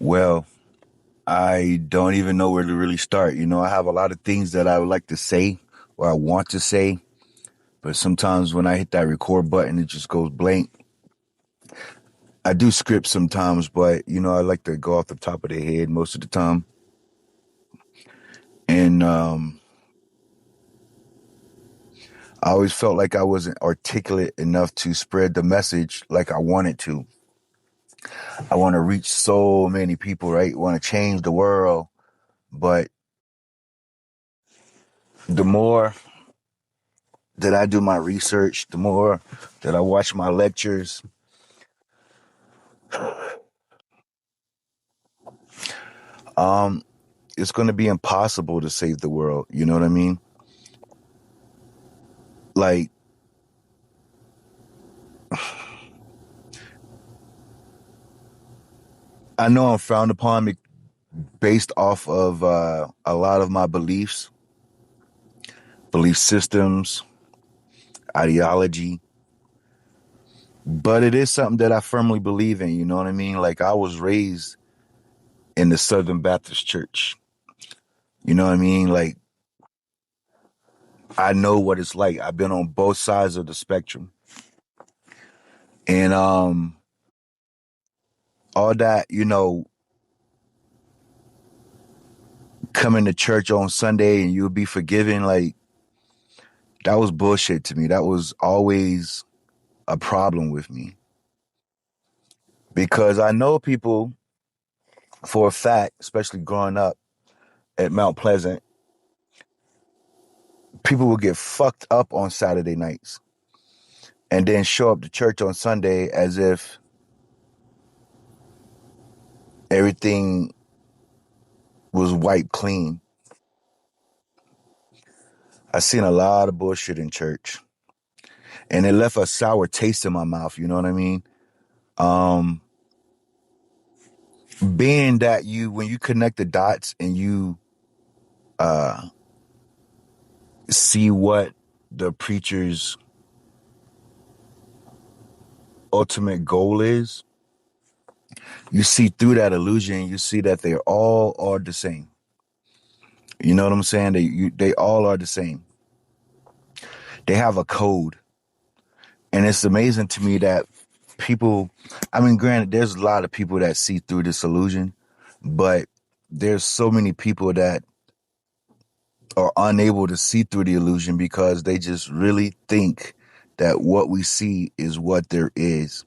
Well, I don't even know where to really start. I have a lot of things that I would like to say or I want to say, but sometimes when I hit that record button, it just goes blank. I do script sometimes, but I like to go off the top of the head most of the time. And I always felt like I wasn't articulate enough to spread the message like I wanted to. I want to reach so many people, right? Want to change the world, but the more that I do my research, the more that I watch my lectures, um, it's going to be impossible to save the world. You know what I mean? Like, I know I'm frowned upon based off of a lot of my beliefs, belief systems, ideology, but it is something that I firmly believe in. You know what I mean? Like, I was raised in the Southern Baptist Church. You know what I mean? Like, I know what it's like. I've been on both sides of the spectrum. And all that, coming to church on Sunday and you'll be forgiven, like that was bullshit to me. That was always a problem with me. Because I know people for a fact, especially growing up at Mount Pleasant, people will get fucked up on Saturday nights and then show up to church on Sunday as if everything was wiped clean. I seen a lot of bullshit in church and it left a sour taste in my mouth. You know what I mean? Um, Being that when you connect the dots and you uh, see what the preacher's ultimate goal is, you see through that illusion, you see that they all are the same. You know what I'm saying? They all are the same. They have a code. And it's amazing to me that people, I mean, granted, there's a lot of people that see through this illusion, but there's so many people that are unable to see through the illusion because they just really think that what we see is what there is.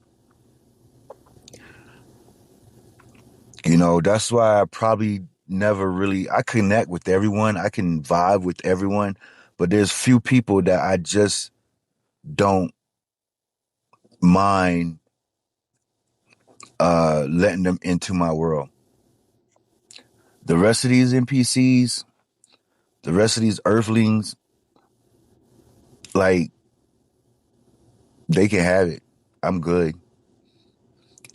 That's why I probably never really, I connect with everyone. I can vibe with everyone, but there's few people that I just don't mind letting them into my world. The rest of these NPCs, the rest of these earthlings, like, they can have it. I'm good.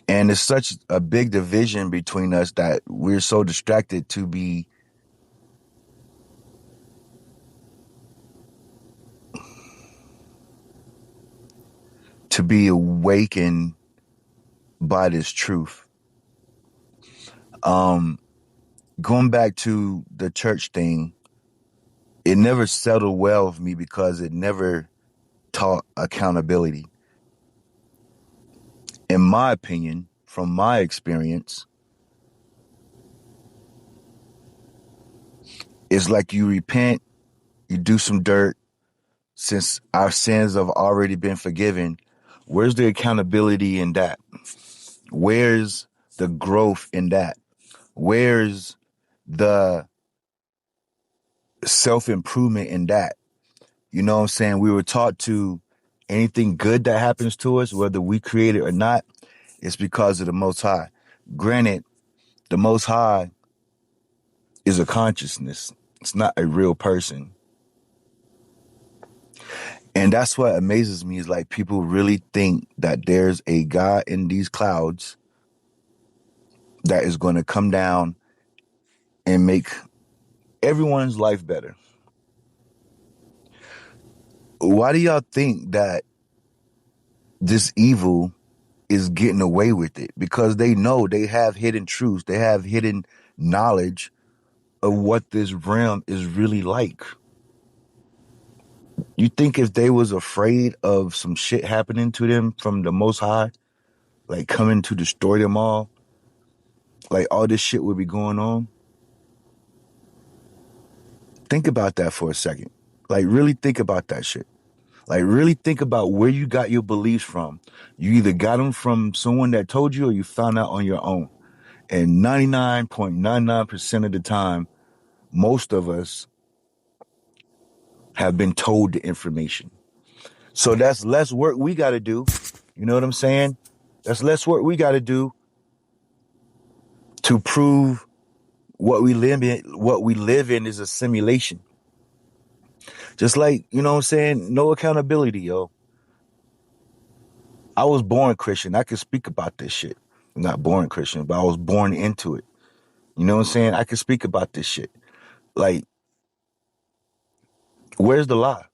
And it's such a big division between us that we're so distracted to be awakened by this truth. Um, Going back to the church thing, it never settled well with me because it never taught accountability. In my opinion, from my experience, it's like you repent, you do some dirt, since our sins have already been forgiven. Where's the accountability in that? Where's the growth in that? Where's the self improvement in that? You know what I'm saying? We were taught to anything good that happens to us, whether we create it or not, it's because of the Most High. Granted, the Most High is a consciousness. It's not a real person. And that's what amazes me is like people really think that there's a God in these clouds that is going to come down and make everyone's life better. Why do y'all think that this evil is getting away with it because they know they have hidden truths. They have hidden knowledge of what this realm is really like. You think if they was afraid of some shit happening to them from the Most High, like coming to destroy them all, like all this shit would be going on? Think about that for a second. Like really think about that shit. Like really think about where you got your beliefs from. You either got them from someone that told you or you found out on your own. And 99.99% of the time, most of us have been told the information. So that's less work we got to do. You know what I'm saying? That's less work we got to do to prove what we live in. What we live in is a simulation. Just like, you know what I'm saying? No accountability, yo. I was born Christian. I can speak about this shit. I'm not born Christian, but I was born into it. You know what I'm saying? I can speak about this shit. Like, where's the lie?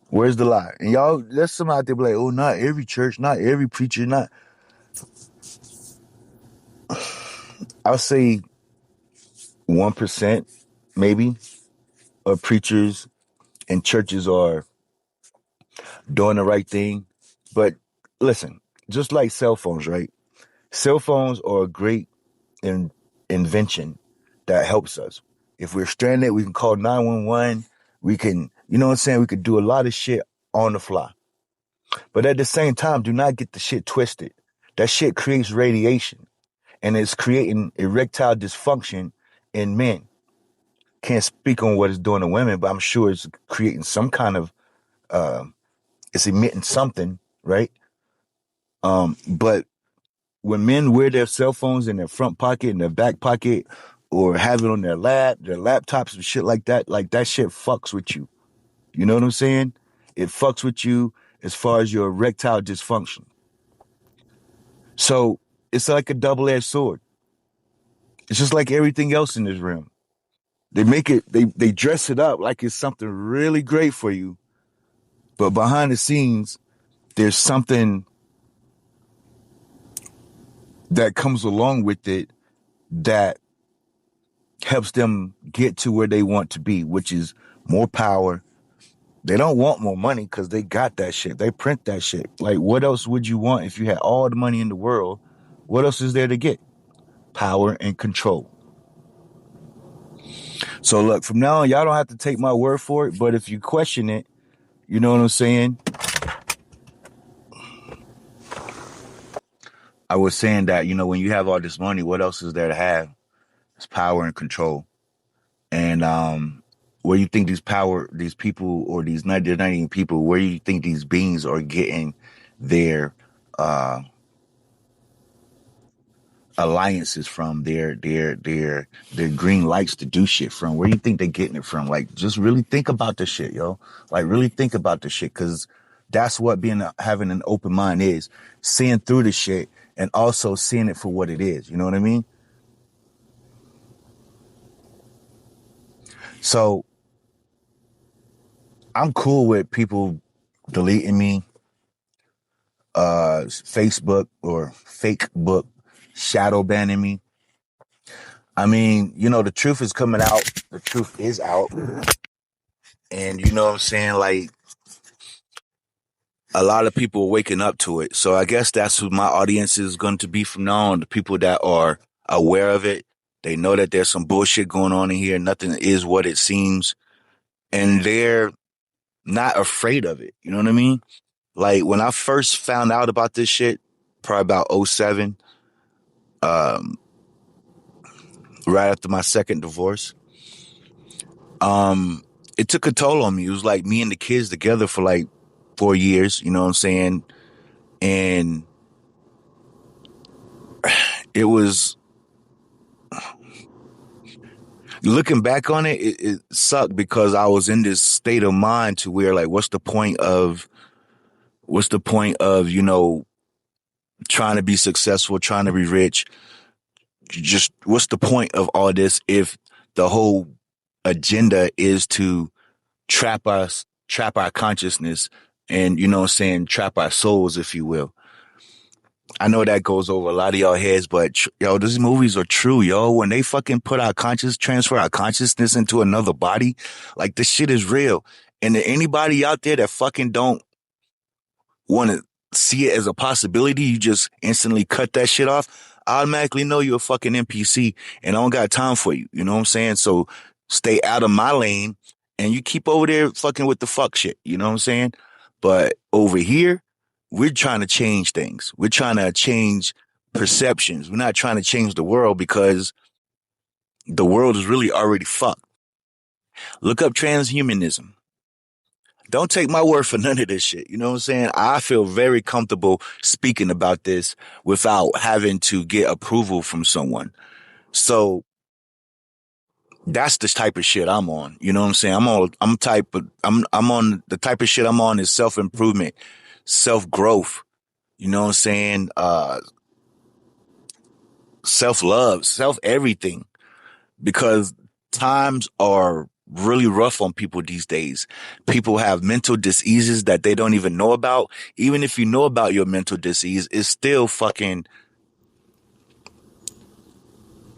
Where's the lie? And y'all, there's some out there be like, oh, not every church, not every preacher, not. I'll say 1% maybe of preachers and churches are doing the right thing. But listen, just like cell phones, right? Cell phones are a great invention that helps us. If we're stranded, we can call 911. We can, you know what I'm saying? We could do a lot of shit on the fly. But at the same time, do not get the shit twisted. That shit creates radiation and it's creating erectile dysfunction in men. Can't speak on what it's doing to women, but I'm sure it's creating some kind of, it's emitting something, right? But when men wear their cell phones in their front pocket, in their back pocket, or have it on their laptops and shit like that shit fucks with you. You know what I'm saying? It fucks with you as far as your erectile dysfunction. So it's like a double-edged sword. It's just like everything else in this realm. They make it, they dress it up like it's something really great for you. But behind the scenes, there's something that comes along with it that helps them get to where they want to be, which is more power. They don't want more money because they got that shit. They print that shit. Like, what else would you want if you had all the money in the world? What else is there to get? Power and control. So look, from now on, y'all don't have to take my word for it, but if you question it, you know what I'm saying? I was saying that, you know, when you have all this money, what else is there to have? It's power and control. And where you think these people, or these not even people, where you think these beings are getting their alliances from, their green lights to do shit from? Where you think they're getting it from? Like, just really think about this shit, yo. Like, really think about this shit, because that's what having an open mind is: seeing through the shit and also seeing it for what it is. You know what I mean? So I'm cool with people deleting me, Facebook or fake book, shadow banning me. I mean, you know, the truth is coming out. The truth is out. And you know what I'm saying? Like, a lot of people are waking up to it. So I guess that's who my audience is going to be from now on. The people that are aware of it. They know that there's some bullshit going on in here. Nothing is what it seems. And they're not afraid of it. You know what I mean? Like, when I first found out about this shit, probably about '07, right after my second divorce, it took a toll on me. It was like me and the kids together for like 4 years, you know what I'm saying? And it was, looking back on it, it sucked because I was in this state of mind to where, like, what's the point of, you know, trying to be successful, trying to be rich? Just what's the point of all this if the whole agenda is to trap our consciousness and, you know what I'm saying, trap our souls, if you will. I know that goes over a lot of y'all heads, but yo, these movies are true, yo. When they fucking put our transfer our consciousness into another body, like this shit is real. And anybody out there that fucking don't want to see it as a possibility, you just instantly cut that shit off. I automatically know you're a fucking NPC and I don't got time for you. You know what I'm saying? So stay out of my lane and you keep over there fucking with the fuck shit. You know what I'm saying? But over here, we're trying to change things. We're trying to change perceptions. We're not trying to change the world because the world is really already fucked. Look up transhumanism. Don't take my word for none of this shit. You know what I'm saying? I feel very comfortable speaking about this without having to get approval from someone. So that's the type of shit I'm on. You know what I'm saying? I'm on the type of shit I'm on is self-improvement, self-growth. You know what I'm saying? Self-love, self-everything. Because times are really rough on people these days. People have mental diseases that they don't even know about. Even if you know about your mental disease, it's still fucking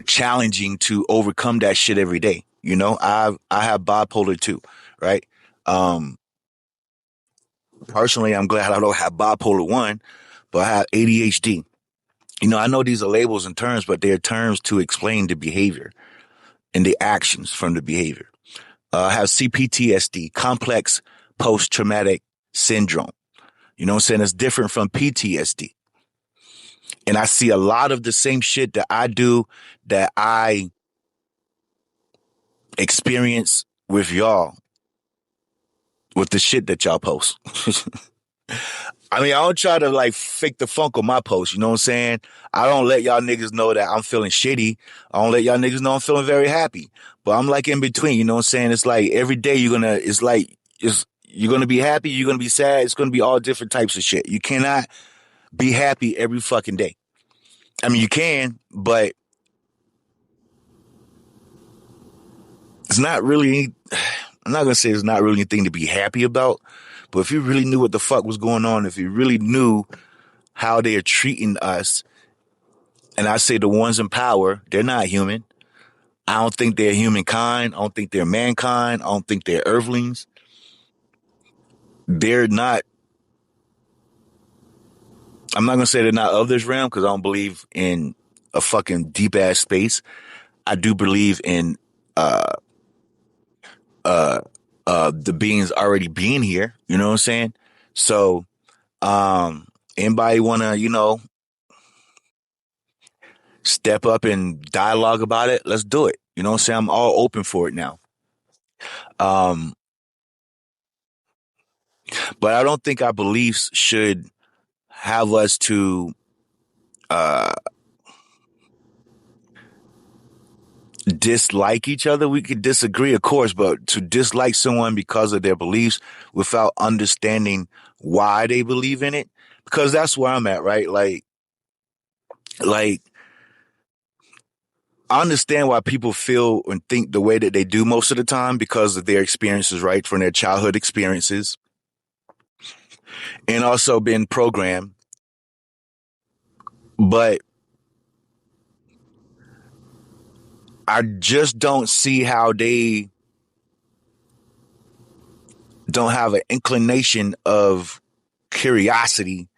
challenging to overcome that shit every day. You know, I have bipolar too, right? Um, Personally, I'm glad I don't have bipolar one, but I have ADHD. You know, I know these are labels and terms, but they're terms to explain the behavior and the actions from the behavior. Have CPTSD, complex post-traumatic syndrome. You know what I'm saying? It's different from PTSD. And I see a lot of the same shit that I do that I experience with y'all, with the shit that y'all post. I mean, I don't try to like fake the funk on my post. You know what I'm saying? I don't let y'all niggas know that I'm feeling shitty. I don't let y'all niggas know I'm feeling very happy. But I'm like in between. You know what I'm saying? It's like every day you're gonna be happy. You're gonna be sad. It's gonna be all different types of shit. You cannot be happy every fucking day. I mean, you can, but it's not really. I'm not gonna say it's not really anything to be happy about. But if you really knew what the fuck was going on, if you really knew how they are treating us, and I say the ones in power, they're not human. I don't think they're humankind. I don't think they're mankind. I don't think they're earthlings. They're not. I'm not gonna say they're not of this realm because I don't believe in a fucking deep ass space. I do believe in uh the beings already being here. You know what I'm saying? So anybody wanna step up and dialogue about it? Let's do it. You know what I'm saying? I'm all open for it now. Um, but I don't think our beliefs should have us to uh dislike each other. We could disagree, of course, but to dislike someone because of their beliefs without understanding why they believe in it, because that's where I'm at, right? Like I understand why people feel and think the way that they do most of the time because of their experiences, right? From their childhood experiences and also being programmed. But I just don't see how they don't have an inclination of curiosity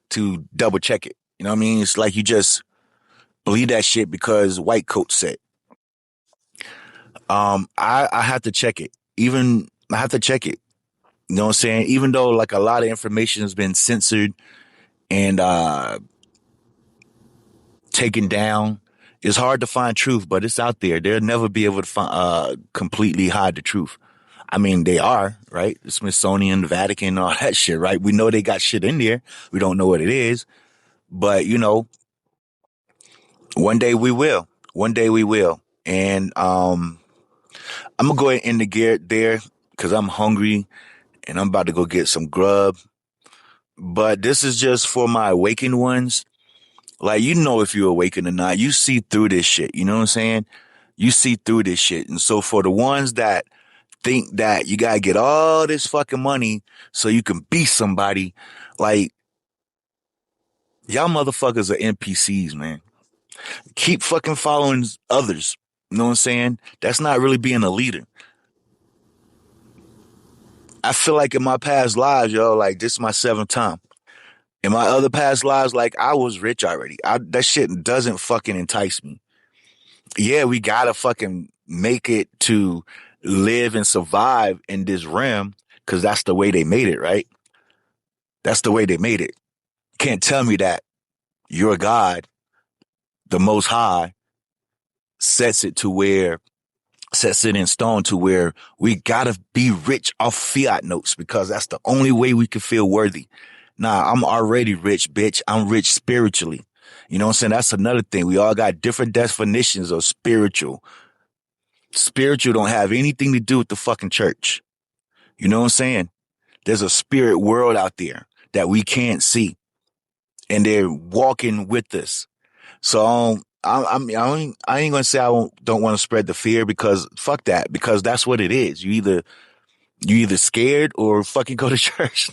to double check it. You know what I mean? It's like you just believe that shit because white coat said. I have to check it. Even I have to check it. You know what I'm saying? Even though like a lot of information has been censored and taken down, it's hard to find truth, but it's out there. They'll never be able to completely hide the truth. I mean, they are, right? The Smithsonian, the Vatican, all that shit, right? We know they got shit in there. We don't know what it is, but one day we will. One day we will. And I'm gonna go ahead and end the gear there because I'm hungry and I'm about to go get some grub. But this is just for my awakened ones. Like, if you're awakened or not, you see through this shit. You know what I'm saying? You see through this shit. And so for the ones that think that you gotta get all this fucking money so you can be somebody, like, Y'all motherfuckers are NPCs, man. Keep fucking following others. You know what I'm saying? That's not really being a leader. I feel like in my past lives, yo, like this is my seventh time. In my other past lives, like I was rich already. That shit doesn't fucking entice me. Yeah, we gotta fucking make it to live and survive in this realm because that's the way they made it, right? That's the way they made it. Can't tell me that your God, the Most High, sets it to where sets it in stone to where we gotta be rich off fiat notes because that's the only way we can feel worthy. Nah, I'm already rich, bitch. I'm rich spiritually. You know what I'm saying? That's another thing. We all got different definitions of spiritual. Spiritual don't have anything to do with the fucking church. You know what I'm saying? There's a spirit world out there that we can't see, and they're walking with us. So I ain't gonna say don't want to spread the fear because fuck that because that's what it is. You either scared or fucking go to church.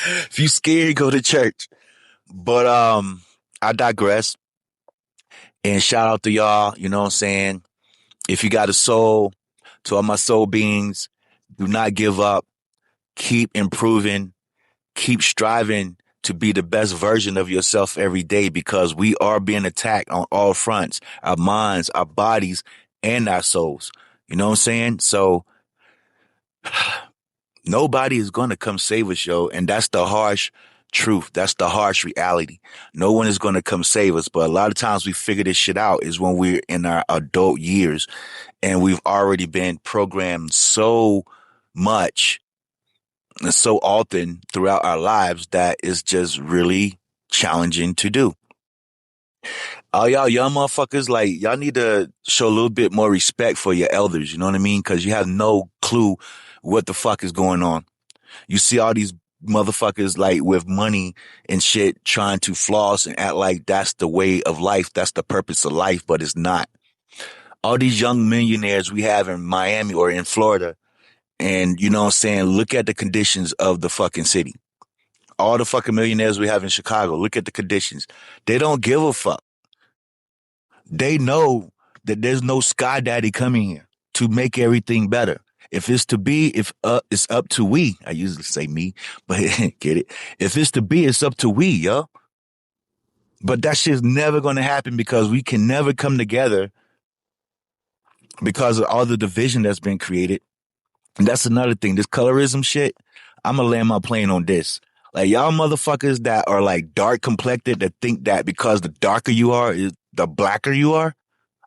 If you scared, go to church. But I digress. And shout out to y'all. You know what I'm saying? If you got a soul, to all my soul beings, do not give up. Keep improving. Keep striving to be the best version of yourself every day because we are being attacked on all fronts, our minds, our bodies, and our souls. You know what I'm saying? So nobody is going to come save us, yo. And that's the harsh truth. That's the harsh reality. No one is going to come save us. But a lot of times we figure this shit out is when we're in our adult years and we've already been programmed so much and so often throughout our lives that it's just really challenging to do. All y'all young motherfuckers, like, y'all need to show a little bit more respect for your elders. You know what I mean? Cause you have no clue what the fuck is going on. You see all these motherfuckers like with money and shit trying to floss and act like that's the way of life. That's the purpose of life, but it's not. All these young millionaires we have in Miami or in Florida. And you know what I'm saying? Look at the conditions of the fucking city. All the fucking millionaires we have in Chicago, look at the conditions. They don't give a fuck. They know that there's no sky daddy coming here to make everything better. If it's to be, if it's up to we, I usually say me, but get it. If it's to be, it's up to we, yo. But that shit's never going to happen because we can never come together because of all the division that's been created. And that's another thing. This colorism shit, I'm going to land my plane on this. Like y'all motherfuckers that are like dark complected that think that because the darker you are, is the blacker you are.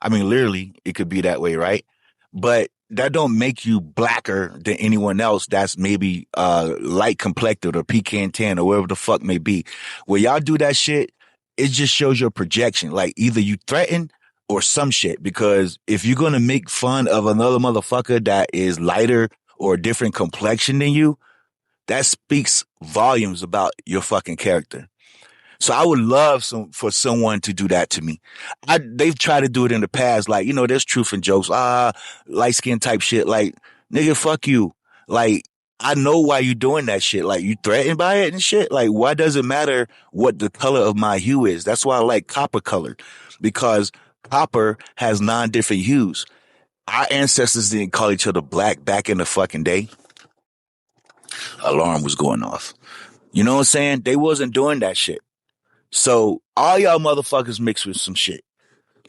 I mean, literally, it could be that way, right? But that don't make you blacker than anyone else that's maybe light complected or pecan tan or whatever the fuck may be. When y'all do that shit, it just shows your projection. Like either you threaten or some shit. Because if you're gonna make fun of another motherfucker that is lighter or a different complexion than you, that speaks volumes about your fucking character. So I would love for someone to do that to me. They've tried to do it in the past, like, you know, there's truth in jokes, light skin type shit. Like, nigga, fuck you. Like, I know why you doing that shit. Like, you threatened by it and shit. Like, why does it matter what the color of my hue is? That's why I like copper colored because copper has 9 different hues. Our ancestors didn't call each other black back in the fucking day. Alarm was going off. You know what I'm saying? They wasn't doing that shit. So all y'all motherfuckers mixed with some shit.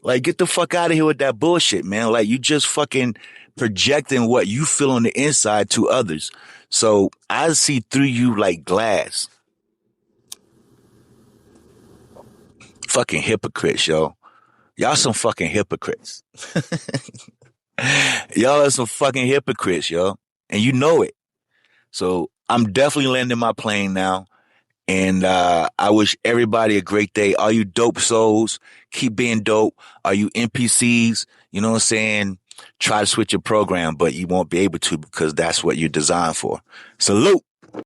Like, get the fuck out of here with that bullshit, man. Like, you just fucking projecting what you feel on the inside to others. So I see through you like glass. Fucking hypocrites, yo. Y'all some fucking hypocrites. Y'all are some fucking hypocrites, yo. And you know it. So I'm definitely landing my plane now. And I wish everybody a great day. All you dope souls, keep being dope. All you NPCs, you know what I'm saying? Try to switch your program, but you won't be able to because that's what you're designed for. Salute.